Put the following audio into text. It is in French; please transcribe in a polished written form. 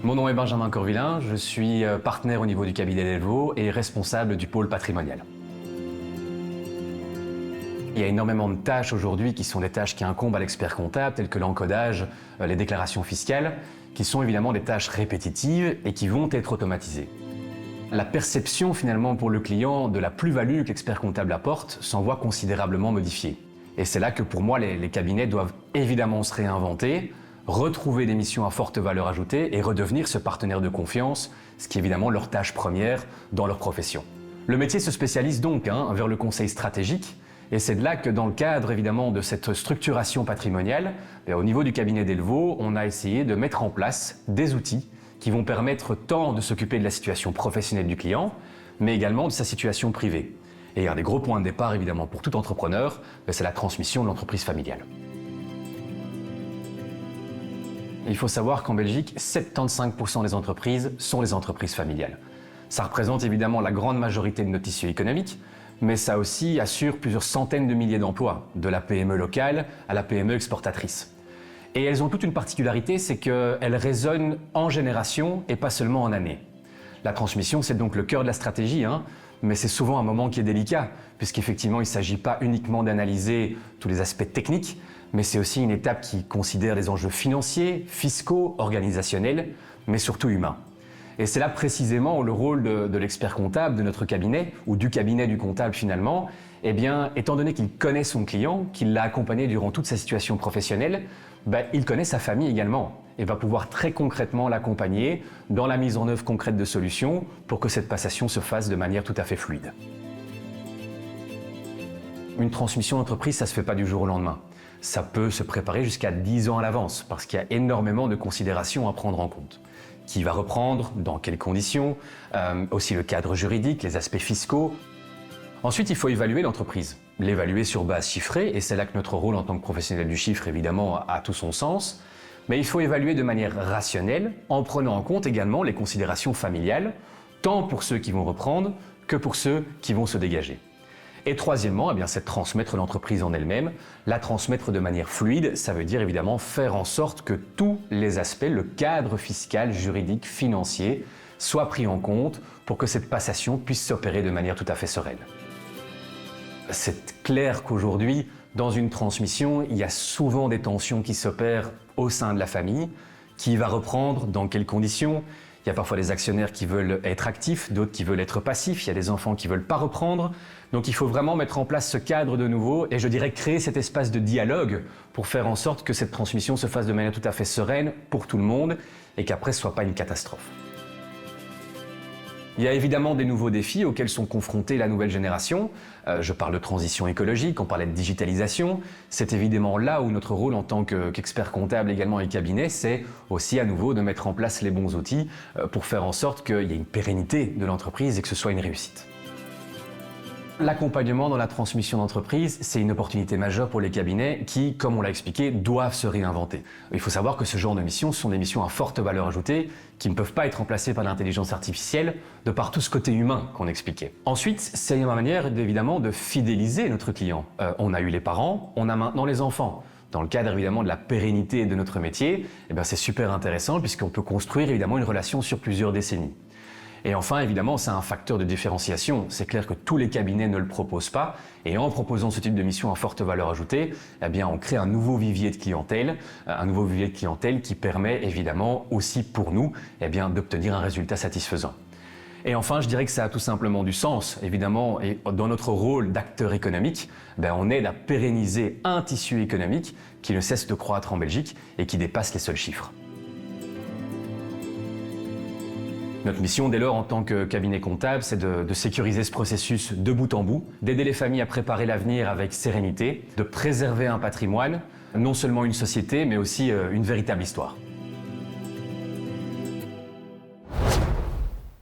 Mon nom est Benjamin Corvillain, je suis partenaire au niveau du cabinet Delvaux et responsable du pôle patrimonial. Il y a énormément de tâches aujourd'hui qui sont des tâches qui incombent à l'expert comptable, telles que l'encodage, les déclarations fiscales, qui sont évidemment des tâches répétitives et qui vont être automatisées. La perception finalement pour le client de la plus-value que l'expert comptable apporte s'en voit considérablement modifiée. Et c'est là que pour moi les cabinets doivent évidemment se réinventer, retrouver des missions à forte valeur ajoutée et redevenir ce partenaire de confiance, ce qui est évidemment leur tâche première dans leur profession. Le métier se spécialise donc vers le conseil stratégique et c'est de là que dans le cadre évidemment de cette structuration patrimoniale, au niveau du cabinet Delvaux, on a essayé de mettre en place des outils qui vont permettre tant de s'occuper de la situation professionnelle du client, mais également de sa situation privée. Et un des gros points de départ évidemment pour tout entrepreneur, c'est la transmission de l'entreprise familiale. Il faut savoir qu'en Belgique, 75% des entreprises sont des entreprises familiales. Ça représente évidemment la grande majorité de notre tissu économique, mais ça aussi assure plusieurs centaines de milliers d'emplois, de la PME locale à la PME exportatrice. Et elles ont toute une particularité, c'est qu'elles résonnent en génération et pas seulement en années. La transmission, c'est donc le cœur de la stratégie, mais c'est souvent un moment qui est délicat, puisqu'effectivement, il ne s'agit pas uniquement d'analyser tous les aspects techniques, mais c'est aussi une étape qui considère les enjeux financiers, fiscaux, organisationnels, mais surtout humains. Et c'est là précisément où le rôle de l'expert comptable, de notre cabinet, ou du cabinet du comptable finalement, étant donné qu'il connaît son client, qu'il l'a accompagné durant toute sa situation professionnelle, il connaît sa famille également et va pouvoir très concrètement l'accompagner dans la mise en œuvre concrète de solutions pour que cette passation se fasse de manière tout à fait fluide. Une transmission d'entreprise, ça ne se fait pas du jour au lendemain. Ça peut se préparer jusqu'à 10 ans à l'avance parce qu'il y a énormément de considérations à prendre en compte. Qui va reprendre, dans quelles conditions, aussi le cadre juridique, les aspects fiscaux. Ensuite, il faut évaluer l'entreprise, l'évaluer sur base chiffrée, et c'est là que notre rôle en tant que professionnel du chiffre, évidemment, a tout son sens. Mais il faut évaluer de manière rationnelle, en prenant en compte également les considérations familiales, tant pour ceux qui vont reprendre que pour ceux qui vont se dégager. Et troisièmement, c'est transmettre l'entreprise en elle-même. La transmettre de manière fluide, ça veut dire évidemment faire en sorte que tous les aspects, le cadre fiscal, juridique, financier, soient pris en compte pour que cette passation puisse s'opérer de manière tout à fait sereine. C'est clair qu'aujourd'hui, dans une transmission, il y a souvent des tensions qui s'opèrent au sein de la famille. Qui va reprendre, dans quelles conditions? Il y a parfois des actionnaires qui veulent être actifs, d'autres qui veulent être passifs, il y a des enfants qui ne veulent pas reprendre. Donc il faut vraiment mettre en place ce cadre de nouveau et je dirais créer cet espace de dialogue pour faire en sorte que cette transmission se fasse de manière tout à fait sereine pour tout le monde et qu'après ce ne soit pas une catastrophe. Il y a évidemment des nouveaux défis auxquels sont confrontés la nouvelle génération. Je parle de transition écologique, on parlait de digitalisation. C'est évidemment là où notre rôle en tant qu'expert comptable également et cabinet, c'est aussi à nouveau de mettre en place les bons outils pour faire en sorte qu'il y ait une pérennité de l'entreprise et que ce soit une réussite. L'accompagnement dans la transmission d'entreprise, c'est une opportunité majeure pour les cabinets qui, comme on l'a expliqué, doivent se réinventer. Il faut savoir que ce genre de missions sont des missions à forte valeur ajoutée qui ne peuvent pas être remplacées par l'intelligence artificielle de par tout ce côté humain qu'on expliquait. Ensuite, c'est une manière évidemment de fidéliser notre client. On a eu les parents, on a maintenant les enfants. Dans le cadre évidemment de la pérennité de notre métier, c'est super intéressant puisqu'on peut construire évidemment une relation sur plusieurs décennies. Et enfin, évidemment, c'est un facteur de différenciation. C'est clair que tous les cabinets ne le proposent pas. Et en proposant ce type de mission à forte valeur ajoutée, on crée un nouveau vivier de clientèle. Un nouveau vivier de clientèle qui permet évidemment aussi pour nous d'obtenir un résultat satisfaisant. Et enfin, je dirais que ça a tout simplement du sens, évidemment, et dans notre rôle d'acteur économique, on aide à pérenniser un tissu économique qui ne cesse de croître en Belgique et qui dépasse les seuls chiffres. Notre mission, dès lors, en tant que cabinet comptable, c'est de sécuriser ce processus de bout en bout, d'aider les familles à préparer l'avenir avec sérénité, de préserver un patrimoine, non seulement une société, mais aussi une véritable histoire.